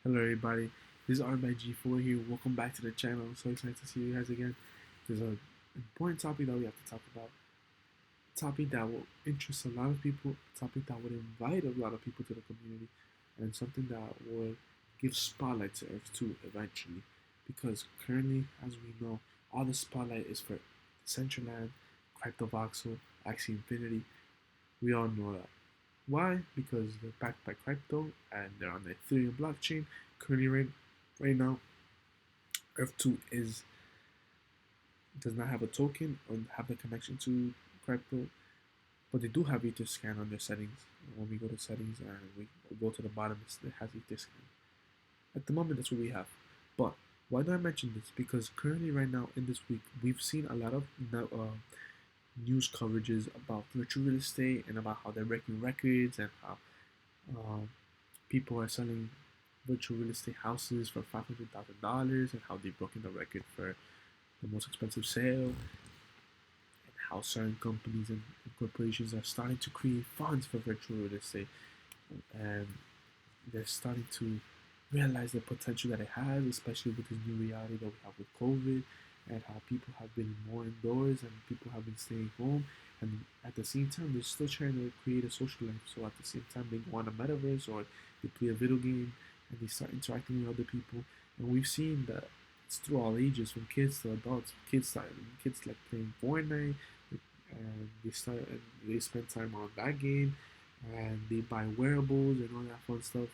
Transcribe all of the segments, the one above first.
Hello everybody, this is R4 here. Welcome back to the channel. I'm so excited to see you guys again. There's an important topic that we have to talk about. A topic that will interest a lot of people, a topic that would invite a lot of people to the community, and something that will give spotlight to Earth2 eventually. Because currently, as we know, all the spotlight is for Decentraland, CryptoVoxel, Axie Infinity. We all know that. Why? Because they're backed by crypto and they're on the Ethereum blockchain. Currently, right now, Earth2 does not have a token or have the connection to crypto, but they do have Etherscan on their settings. When we go to settings and we go to the bottom, it has Etherscan. At the moment, that's what we have. But why do I mention this? Because currently, right now, in this week, we've seen a lot of news coverages about virtual real estate and about how they're breaking records and how um, people are selling virtual real estate houses for $500,000 and how they've broken the record for the most expensive sale, and how certain companies and corporations are starting to create funds for virtual real estate, and they're starting to realize the potential that it has, especially with this new reality that we have with COVID, and how people have been more indoors and people have been staying home. And at the same time, they're still trying to create a social life. So at the same time, they go on a metaverse or they play a video game and they start interacting with other people. And we've seen that it's through all ages, from kids to adults. Kids like playing Fortnite, and they spend time on that game, and they buy wearables and all that fun stuff.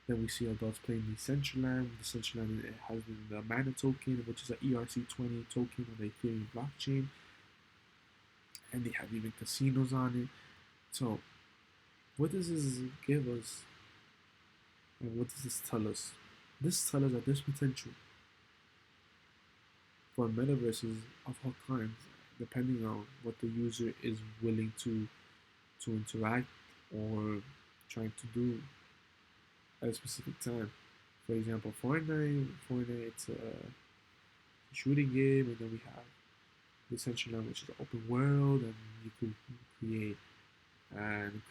Then we see adults playing Decentraland. Decentraland has the Mana token, which is an ERC20 token on the Ethereum blockchain, and they have even casinos on it. So, what does this give us, and what does this tell us? This tells us that there's potential for metaverses of all kinds, depending on what the user is willing to interact or trying to do at a specific time. For example, Fortnite, it's a shooting game, and then we have Decentraland, which is an open world, and you could create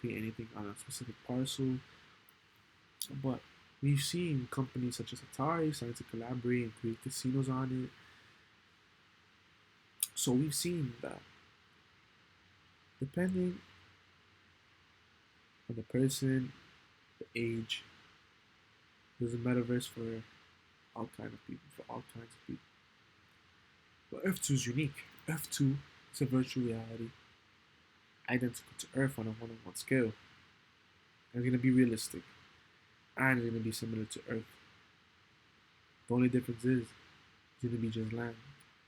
create anything on a specific parcel. But we've seen companies such as Atari starting to collaborate and create casinos on it. So we've seen that depending on the person, the age, there's a metaverse for all kinds of people, for all kinds of people. But Earth2 is unique. Earth2 is a virtual reality identical to Earth on a one-on-one scale. And it's going to be realistic. And it's going to be similar to Earth. The only difference is it's going to be just land.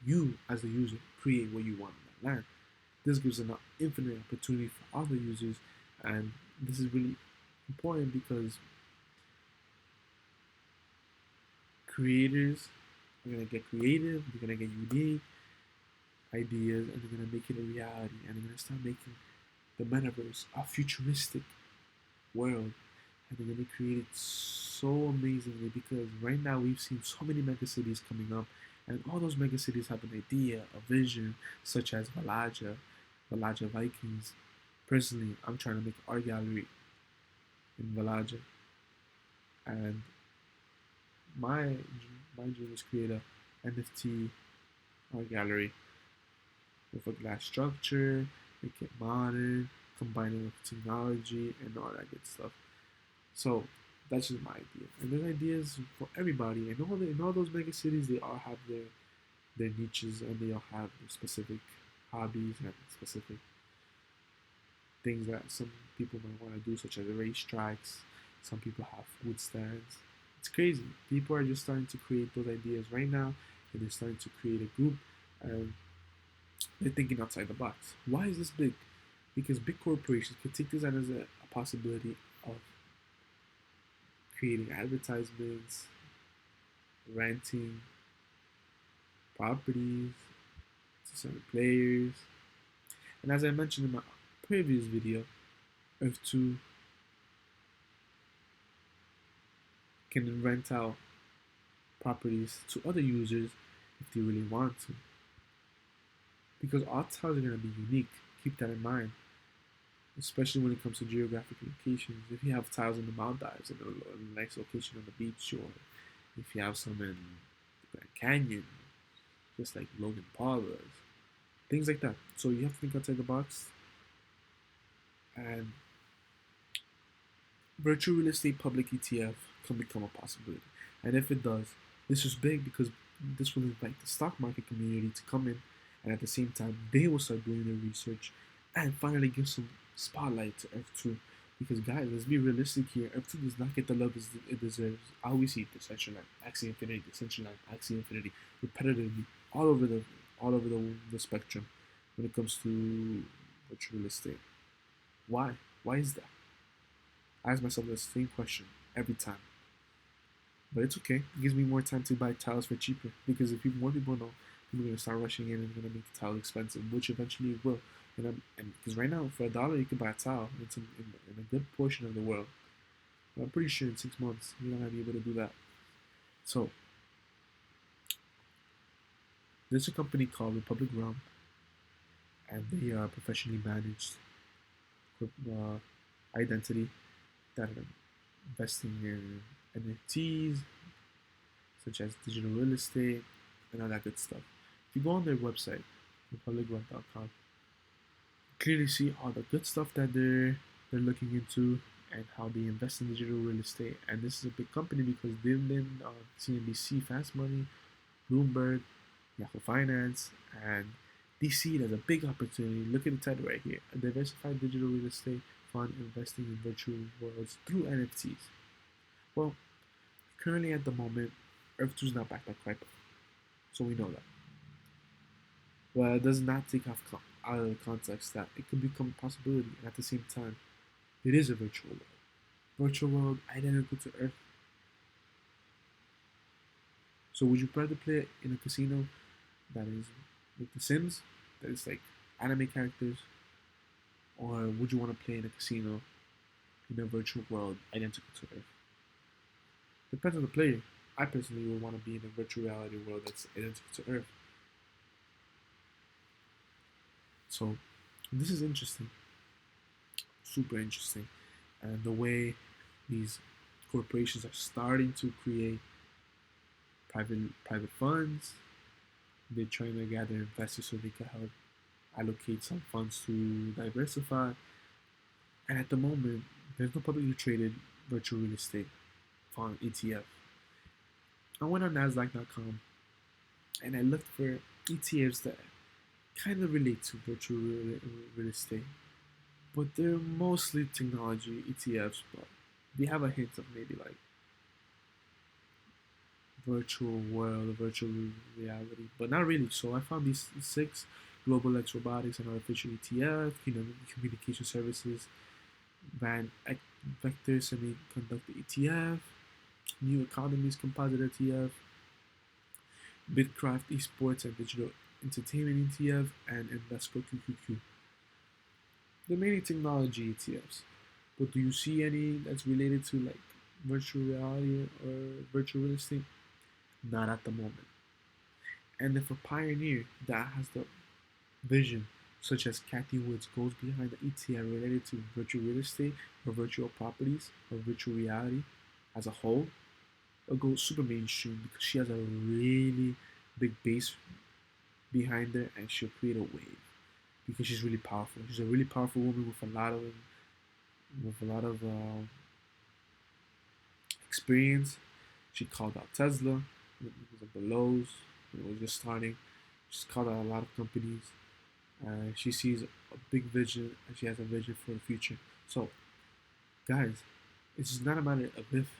You, as the user, create what you want on that land. This gives an infinite opportunity for other users, and this is really important because creators are going to get creative, they're going to get unique ideas, and they're going to make it a reality, and they're going to start making the metaverse a futuristic world, and they're going to create it so amazingly because right now we've seen so many megacities coming up, and all those megacities have an idea, a vision, such as Valaja Vikings. Personally, I'm trying to make an art gallery in Valaja, and my dream is create a NFT art gallery with a glass structure, make it modern, combine it with technology and all that good stuff. So that's just my idea. And there's ideas for everybody. And in all those mega cities, they all have their niches, and they all have their specific hobbies and specific things that some people might want to do, such as racetracks. Some people have food stands. It's crazy. People are just starting to create those ideas right now, and they're starting to create a group, and they're thinking outside the box. Why is this big? Because big corporations can take this as a possibility of creating advertisements, renting properties to certain players. And as I mentioned in my previous video, Earth2 can rent out properties to other users if they really want to. Because all towns are going to be unique. Keep that in mind. especially when it comes to geographic locations. If you have tiles in the Maldives in a nice location on the beach, or if you have some in the Grand Canyon, just like Logan Paul does, things like that. So you have to think outside the box, and virtual real estate public ETF can become a possibility. And if it does, this is big because this will invite the stock market community to come in, and at the same time, they will start doing their research and finally give some spotlight to Earth2. Because, guys, let's be realistic here. Earth2 does not get the love it deserves. I always see Decentraland, Axie Infinity, Decentraland, Axie Infinity, repetitively all over the spectrum when it comes to virtual real estate. Why? Why is that? I ask myself the same question every time. But it's okay. It gives me more time to buy tiles for cheaper. Because if more people know, people are gonna start rushing in and gonna make the tile expensive, which eventually it will. And because right now for $1 you can buy a tile in a good portion of the world. But I'm pretty sure in 6 months you're not gonna be able to do that. So there's a company called Republic Realm, and they are professionally managed identity that are investing in NFTs, such as digital real estate and all that good stuff. If you go on their website, republicrun.com, clearly see all the good stuff that they're looking into and how they invest in digital real estate. And this is a big company because they've been on CNBC, Fast Money, Bloomberg, Yahoo Finance, and they see it as a big opportunity. Look at the title right here: a diversified digital real estate fund investing in virtual worlds through NFTs. Well, currently at the moment, Earth2 is not backed by crypto, so we know that. But it does not take out of the context that it could become a possibility, and at the same time, it is a virtual world. Virtual world identical to Earth. So would you rather play in a casino that is with The Sims, that is like anime characters, or would you want to play in a casino in a virtual world identical to Earth? Depends on the player. I personally would want to be in a virtual reality world that's identical to Earth. So this is interesting, super interesting, and the way these corporations are starting to create private funds. They're trying to gather investors so they can help allocate some funds to diversify. And at the moment, there's no publicly traded virtual real estate fund ETF. I went on Nasdaq.com and I looked for ETFs that kind of relate to virtual real estate, but they're mostly technology ETFs, but they have a hint of maybe like virtual world, virtual reality, but not really. So I found these 6: Global X Robotics and Artificial ETF, Communication Services, Vector Semiconductor ETF, New Economies Composite ETF, Bitcraft Esports and Digital Entertainment ETF, and Invesco QQQ. They're mainly technology ETFs. But do you see any that's related to like virtual reality or virtual real estate? Not at the moment. And if a pioneer that has the vision, such as Kathy Woods, goes behind the ETF related to virtual real estate or virtual properties or virtual reality as a whole, it'll go super mainstream because she has a really big base behind her and she'll create a wave because she's really powerful. She's a really powerful woman with a lot of experience. She called out Tesla. It was at the lows. It was just starting. She's called out a lot of companies. She sees a big vision and she has a vision for the future. So, guys, it's just not a matter of if,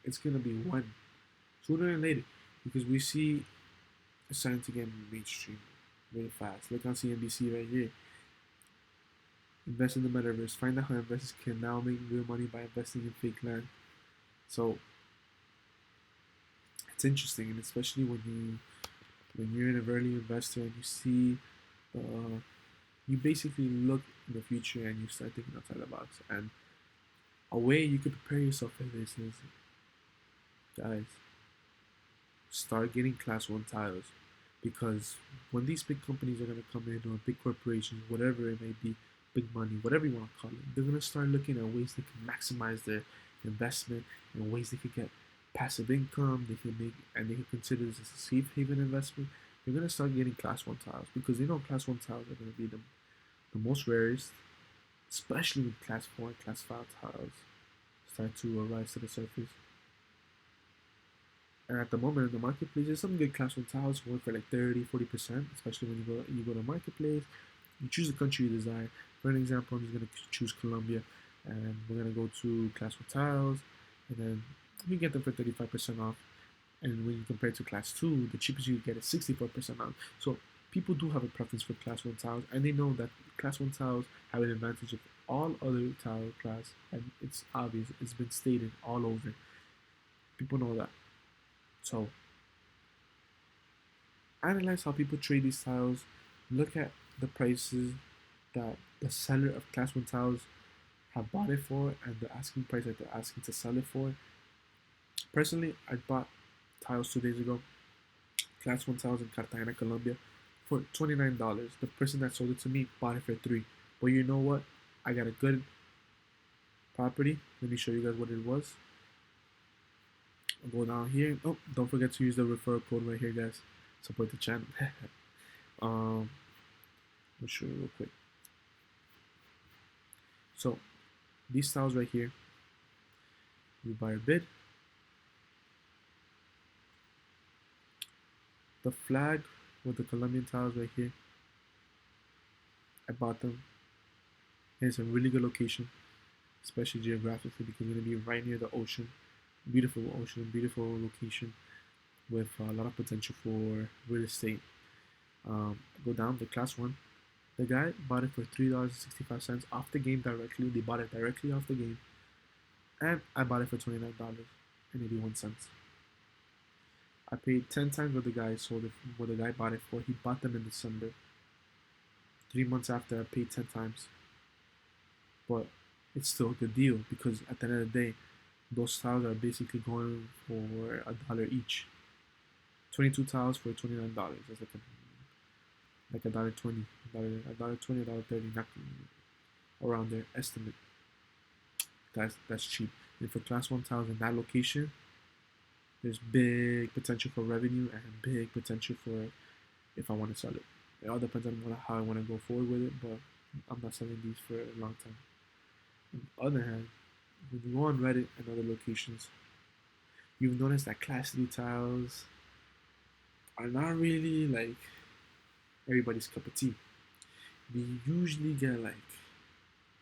it's gonna be when, sooner than later, because we see it's starting to get mainstream really fast. Look on CNBC right here. Invest in the metaverse. Find out how investors can now make real money by investing in fake land. So it's interesting, and especially when you're an early investor and you see, you basically look in the future and you start thinking outside the box. And a way you could prepare yourself for this is, guys, start getting class 1 tiles, because when these big companies are going to come in, or big corporations, whatever it may be, big money, whatever you want to call it. They're gonna start looking at ways they can maximize their investment and ways they could get passive income. They can make and they can consider this as a safe haven investment. They're gonna start getting class one tiles because they know class one tiles are gonna be the most rarest, especially when class four and class five tiles start to rise to the surface. And at the moment in the marketplace, there's some good class one tiles going for like 30-40%, especially when you go to marketplace. You choose the country you desire. For an example, I'm just gonna choose Colombia, and we're gonna go to class one tiles, and then we get them for 35% off. And when you compare it to class two, the cheapest you get is 64% off. So people do have a preference for class one tiles, and they know that class one tiles have an advantage of all other tile class, and it's obvious. It's been stated all over. People know that. So analyze how people trade these tiles. Look at the prices that the seller of class one tiles have bought it for and the asking price that they're asking to sell it for. Personally, I bought tiles 2 days ago, class one tiles in Cartagena, Colombia, for $29. The person that sold it to me bought it for $3. But you know what? I got a good property. Let me show you guys what it was. I'll go down here. Oh, don't forget to use the referral code right here, guys. Support the channel. Let me show you real quick. So these tiles right here, you buy a bid. The flag with the Colombian tiles right here, I bought them. And it's a really good location, especially geographically, because you're gonna be right near the ocean. Beautiful ocean, beautiful location with a lot of potential for real estate. Go down to class one. The guy bought it for $3.65 off the game directly. They bought it directly off the game, and I bought it for $29.81. I paid 10 times what the guy sold it, what the guy bought it for. He bought them in December. 3 months after, I paid 10 times. But it's still a good deal because at the end of the day, those tiles are basically going for $1 each. 22 tiles for $29. That's like $1.20, $1.20, $1.30, not around there estimate. That's cheap. And for class one tiles in that location, there's big potential for revenue and big potential for if I want to sell it. It all depends on how I want to go forward with it, but I'm not selling these for a long time. On the other hand, when you go on Reddit and other locations, you've noticed that class 3 tiles are not really like everybody's cup of tea. They usually get like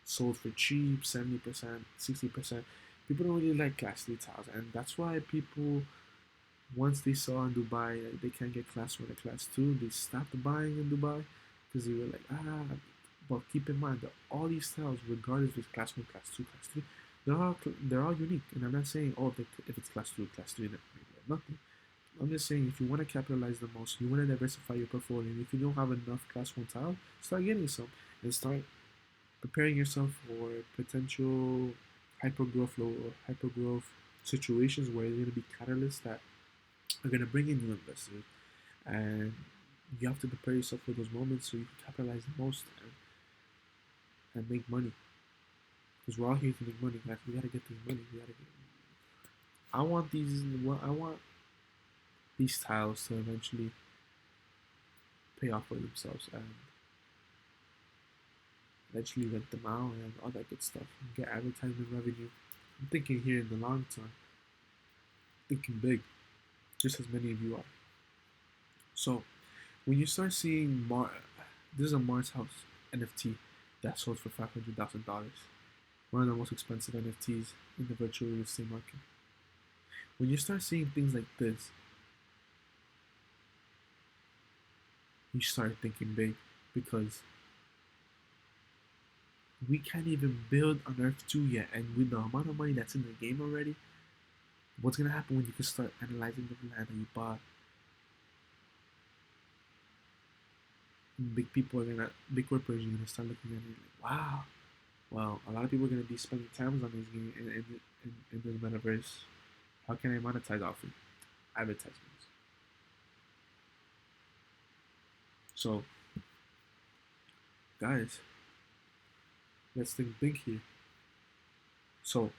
sold for cheap, 70%, 60%. People don't really like class 3 tiles, and that's why people, once they saw in Dubai they can't get class 1 or class 2, they stopped buying in Dubai because they were like, but keep in mind that all these tiles, regardless if it's class 1, class 2, class 3, they're all unique. And I'm not saying, if it's class 2, class 3, then nothing. I'm just saying, if you want to capitalize the most, you want to diversify your portfolio, and if you don't have enough class 1 tile, start getting some and start preparing yourself for potential hypergrowth situations where there's going to be catalysts that are going to bring in new investors, and you have to prepare yourself for those moments so you can capitalize the most and make money. Because we're all here to make money, guys. We gotta get this money. I want these tiles to eventually pay off for themselves and eventually rent them out and all that good stuff and get advertisement revenue. I'm thinking here in the long term, thinking big, just as many of you are. So when you start seeing this is a Mars House NFT that sold for $500,000, one of the most expensive NFTs in the virtual real estate market. When you start seeing things like this, you start thinking big, because we can't even build on Earth2 yet, and with the amount of money that's in the game already, what's gonna happen when you can start analyzing the land that you bought? Big corporations are gonna start looking at it like, wow. Well, a lot of people are gonna be spending time on this game in this metaverse. How can I monetize off it? Advertisements. So, guys, Let's think big here. So,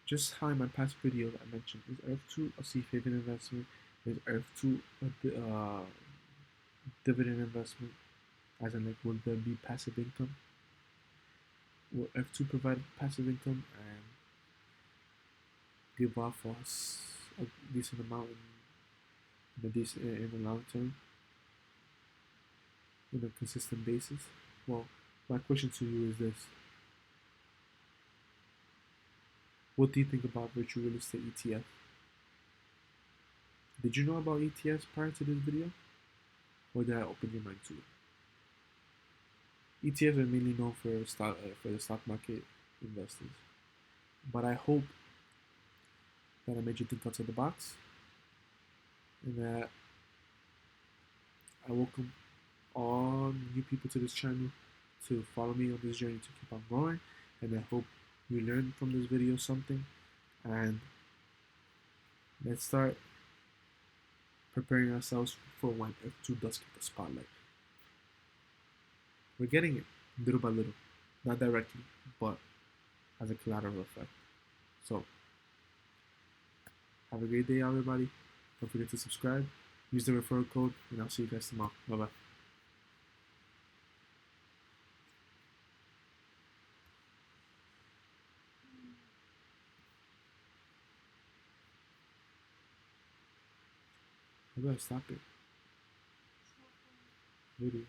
just how in my past video that I mentioned, is Earth2 a safe haven investment? Is Earth2 a dividend investment? As in, like, will there be passive income? Will Earth2 provide passive income and give off us a decent amount in the long term, on a consistent basis? Well, my question to you is this: what do you think about virtual real estate ETF? Did you know about ETFs prior to this video, or did I open your mind to it? ETFs are mainly known for the stock market investors, but I hope that I made you think outside the box, and that I welcome all new people to this channel to follow me on this journey to keep on growing, and I hope you learned from this video something, and let's start preparing ourselves for when F2 does get the spotlight. We're getting it little by little, not directly, but as a collateral effect. So, have a great day, everybody. Don't forget to subscribe, use the referral code, and I'll see you guys tomorrow. Bye bye. How do I stop it? Video.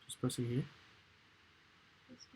Just pressing here.